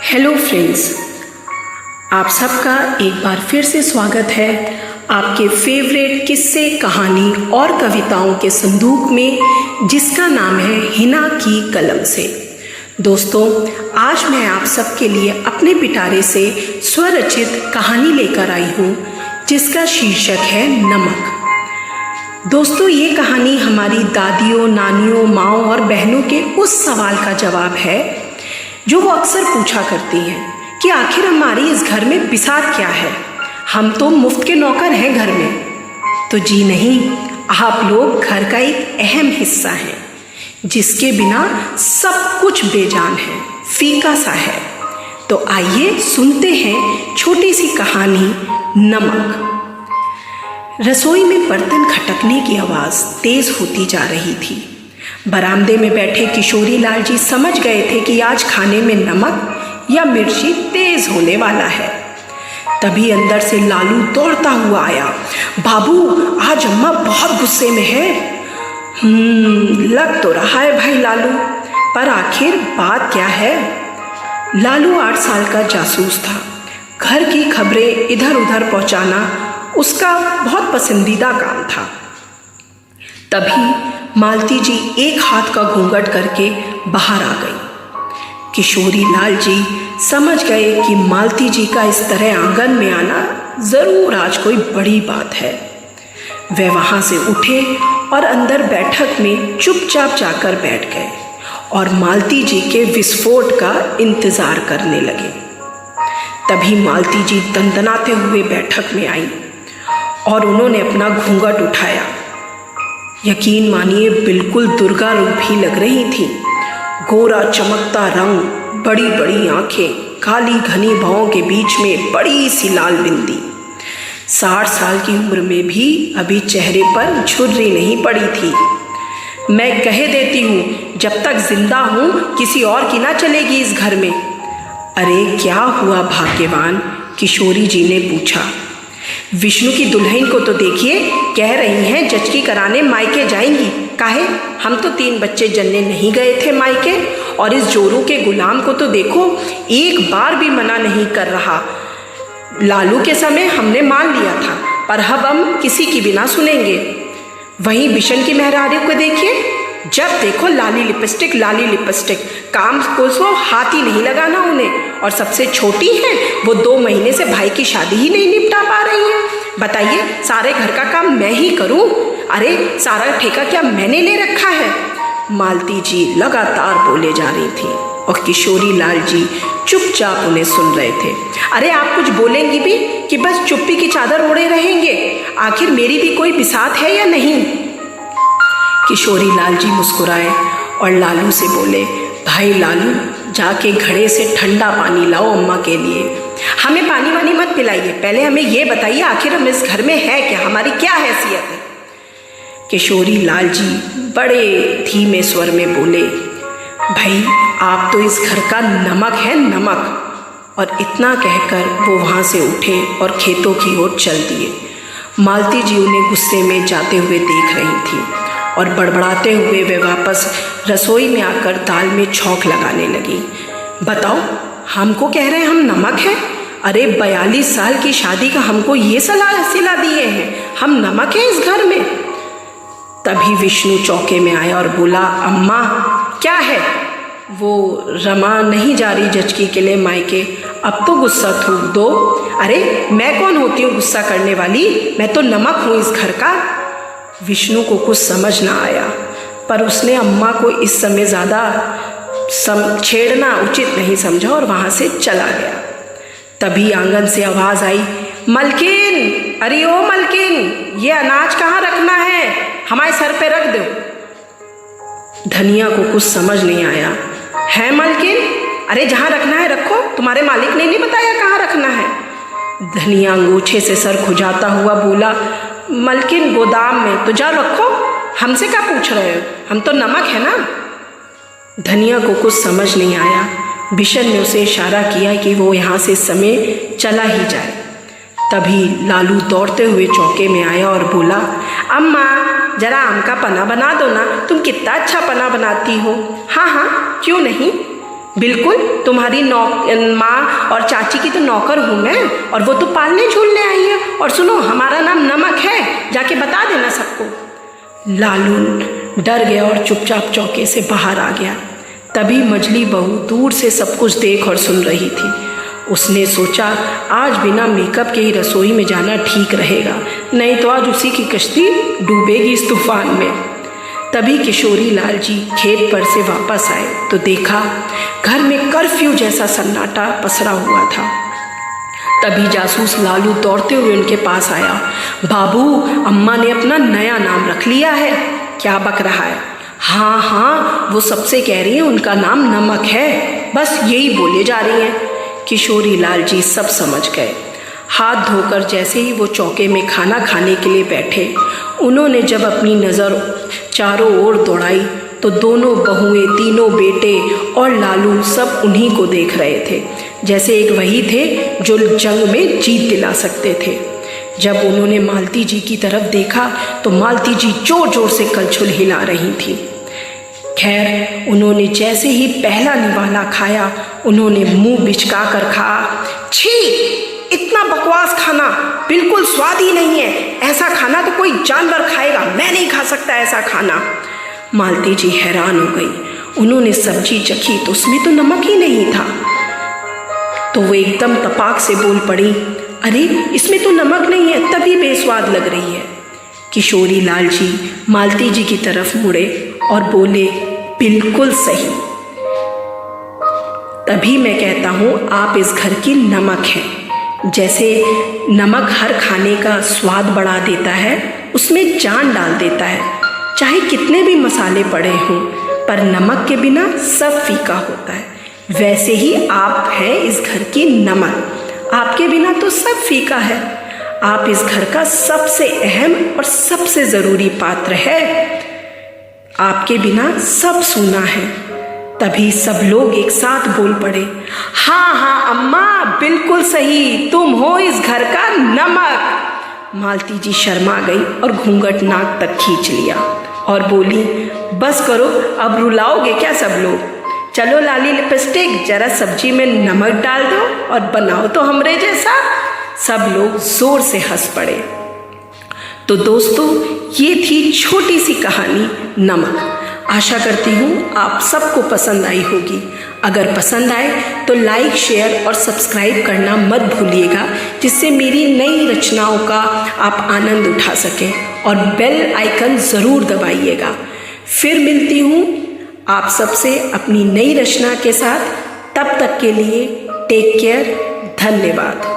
Hello friends, आप सबका एक बार फिर से स्वागत है आपके फेवरेट किस्से, कहानी और कविताओं के संदूक में, जिसका नाम है हिना की कलम से। दोस्तों, आज मैं आप सबके लिए अपने पिटारे से स्वरचित कहानी लेकर आई हूँ, जिसका शीर्षक है नमक। दोस्तों, ये कहानी हमारी दादियों, नानियों, माँओं और बहनों के उस सवाल का जवाब है जो वो अक्सर पूछा करती हैं कि आखिर हमारी इस घर में बिसात क्या है, हम तो मुफ्त के नौकर हैं घर में। तो जी नहीं, आप लोग घर का एक अहम हिस्सा हैं, जिसके बिना सब कुछ बेजान है, फीका सा है। तो आइए सुनते हैं छोटी सी कहानी नमक। रसोई में बर्तन खटकने की आवाज़ तेज होती जा रही थी। बरामदे में बैठे किशोरी लाल जी समझ गए थे कि आज खाने में नमक या मिर्ची तेज होने वाला है। तभी अंदर से लालू दौड़ता हुआ आया। बाबू, आज अम्मा बहुत गुस्से में है। लग तो रहा है भाई लालू, पर आखिर बात क्या है? लालू 8 साल का जासूस था। घर की खबरें इधर उधर पहुंचाना उसका बहुत पसंदीदा काम था। तभी मालती जी एक हाथ का घूंघट करके बाहर आ गई। किशोरी लाल जी समझ गए कि मालती जी का इस तरह आंगन में आना जरूर आज कोई बड़ी बात है। वे वहां से उठे और अंदर बैठक में चुपचाप जाकर बैठ गए और मालती जी के विस्फोट का इंतजार करने लगे। तभी मालती जी दंदनाते हुए बैठक में आई और उन्होंने अपना घूंघट उठाया। यकीन मानिए, बिल्कुल दुर्गा रूप ही लग रही थी। गोरा चमकता रंग, बड़ी बड़ी आंखें, काली घनी भौं के बीच में बड़ी सी लाल बिंदी। 60 साल की उम्र में भी अभी चेहरे पर झुर्री नहीं पड़ी थी। मैं कह देती हूँ, जब तक जिंदा हूँ किसी और की ना चलेगी इस घर में। अरे क्या हुआ भाग्यवान? किशोरी जी ने पूछा। विष्णु की दुल्हन को तो देखिए, कह रही हैं जचकी कराने मायके जाएंगी। काहे? हम तो 3 बच्चे जन्ने नहीं गए थे मायके, और इस जोरू के गुलाम को तो देखो, एक बार भी मना नहीं कर रहा। लालू के समय हमने मान लिया था, पर अब हम किसी की भी ना सुनेंगे। वहीं बिशन की मेहरारू को देखिए, जब देखो लाली लिपस्टिक, लाली लिपस्टिक, काम को सो हाथ ही नहीं लगाना उन्हें। और सबसे छोटी है वो, 2 महीने से भाई की शादी ही नहीं निपटा पा रही है। बताइए, सारे घर का काम मैं ही करूं? अरे सारा ठेका क्या मैंने ले रखा है? मालती जी लगातार बोले जा रही थी और किशोरी लाल जी चुपचाप उन्हें सुन रहे थे। अरे आप कुछ बोलेंगी भी कि बस चुप्पी की चादर ओढ़े रहेंगे? आखिर मेरी भी कोई बिसात है या नहीं? किशोरी लाल जी मुस्कुराए और लालू से बोले, भाई लालू, जाके घड़े से ठंडा पानी लाओ अम्मा के लिए। हमें पानी वानी मत पिलाइए, पहले हमें ये बताइए आखिर हम इस घर में है क्या, हमारी क्या हैसियत है? किशोरी लाल जी बड़े धीमे स्वर में बोले, भाई आप तो इस घर का नमक है, नमक। और इतना कहकर वो वहाँ से उठे और खेतों की ओर चल दिए। मालती जी उन्हें गुस्से में जाते हुए देख रही थी और बड़बड़ाते हुए वे वापस रसोई में आकर दाल में छौंक लगाने लगी। बताओ, हमको कह रहे हैं हम नमक हैं? अरे 42 साल की शादी का हमको ये सलाह सिला दिए हैं, हम नमक हैं इस घर में? तभी विष्णु चौके में आया और बोला, अम्मा क्या है? वो रमा नहीं जा रही जचकी के लिए मायके, अब तो गुस्सा थूक दो। अरे मैं कौन होती हूँ गुस्सा करने वाली? मैं तो नमक हूँ इस घर का। विष्णु को कुछ समझ ना आया, पर उसने अम्मा को इस समय ज़्यादा छेड़ना उचित नहीं समझा और वहाँ से चला गया। तभी आंगन से आवाज़ आई, मलकिन, अरे ओ मलकिन, ये अनाज कहाँ रखना है? हमारे सर पे रख दो। धनिया को कुछ समझ नहीं आया। है मलकिन? अरे जहाँ रखना है रखो, तुम्हारे मालिक ने नहीं बताया कहाँ रखना है? धनिया अंगूठे से सर खुजाता हुआ बोला, मलकिन गोदाम में। तो जा रखो, हमसे क्या पूछ रहे हो? हम तो नमक है ना। धनिया को कुछ समझ नहीं आया। बिशन ने उसे इशारा किया कि वो यहाँ से समय चला ही जाए। तभी लालू दौड़ते हुए चौके में आया और बोला, अम्मा जरा आम का पना बना दो ना, तुम कितना अच्छा पना बनाती हो। हाँ हाँ, क्यों नहीं। बिल्कुल, तुम्हारी माँ और चाची की तो नौकर हूँ मैं, और वो तो पालने झूलने आई है। और सुनो, हमारा नाम नमक है, जाके बता देना सबको। लालू डर गया और चुपचाप चौके से बाहर आ गया। तभी मझली बहू दूर से सब कुछ देख और सुन रही थी। उसने सोचा, आज बिना मेकअप के ही रसोई में जाना ठीक रहेगा, नहीं तो आज उसी की कश्ती डूबेगी इस तूफान में। तभी किशोरी लाल जी खेत पर से वापस आए तो देखा घर में कर्फ्यू जैसा सन्नाटा पसरा हुआ था। तभी जासूस लालू दौड़ते हुए उनके पास आया। बाबू, अम्मा ने अपना नया नाम रख लिया है। क्या बक रहा है? हाँ हाँ, वो सबसे कह रही है उनका नाम नमक है, बस यही बोले जा रही हैं। किशोरी लाल जी सब समझ गए। हाथ धोकर जैसे ही वो चौके में खाना खाने के लिए बैठे, उन्होंने जब अपनी नज़र चारों ओर दौड़ाई तो दोनों बहुएं, तीनों बेटे और लालू सब उन्हीं को देख रहे थे, जैसे एक वही थे जो जंग में जीत दिला सकते थे। जब उन्होंने मालती जी की तरफ देखा तो मालती जी जोर जोर से कलछुल हिला रही थी। खैर, उन्होंने जैसे ही पहला निवाला खाया, उन्होंने मुंह बिचका कर कहा, छी, इतना बकवास खाना, बिल्कुल स्वाद ही नहीं है। ऐसा खाना तो कोई जानवर खाएगा, मैं नहीं खा सकता ऐसा खाना। मालती जी हैरान हो गई। उन्होंने सब्जी चखी तो उसमें तो नमक ही नहीं था। तो वो एकदम तपाक से बोल पड़ी, अरे इसमें तो नमक नहीं है, तभी बेस्वाद लग रही है। किशोरी लाल जी मालती जी की तरफ मुड़े और बोले, बिल्कुल सही, तभी मैं कहता हूँ आप इस घर की नमक हैं। जैसे नमक हर खाने का स्वाद बढ़ा देता है, उसमें जान डाल देता है, चाहे कितने भी मसाले पड़े हों, पर नमक के बिना सब फीका होता है, वैसे ही आप हैं इस घर की नमक। आपके बिना तो सब फीका है। आप इस घर का सबसे अहम और सबसे ज़रूरी पात्र है। आपके बिना सब सूना है। तभी सब लोग एक साथ बोल पड़े, हाँ हाँ अम्मा, बिल्कुल सही, तुम हो इस घर का नमक। मालती जी शर्मा गई और घूंघट नाक तक खींच लिया और बोली, बस करो, अब रुलाओगे क्या सब लोग? चलो लाली लिपस्टिक, जरा सब्जी में नमक डाल दो और बनाओ तो हमरे जैसा। सब लोग जोर से हंस पड़े। तो दोस्तों, ये थी छोटी सी कहानी नमक। आशा करती हूँ आप सबको पसंद आई होगी। अगर पसंद आए तो लाइक, शेयर और सब्सक्राइब करना मत भूलिएगा, जिससे मेरी नई रचनाओं का आप आनंद उठा सकें, और बेल आइकन ज़रूर दबाइएगा। फिर मिलती हूँ आप सबसे अपनी नई रचना के साथ। तब तक के लिए टेक केयर। धन्यवाद।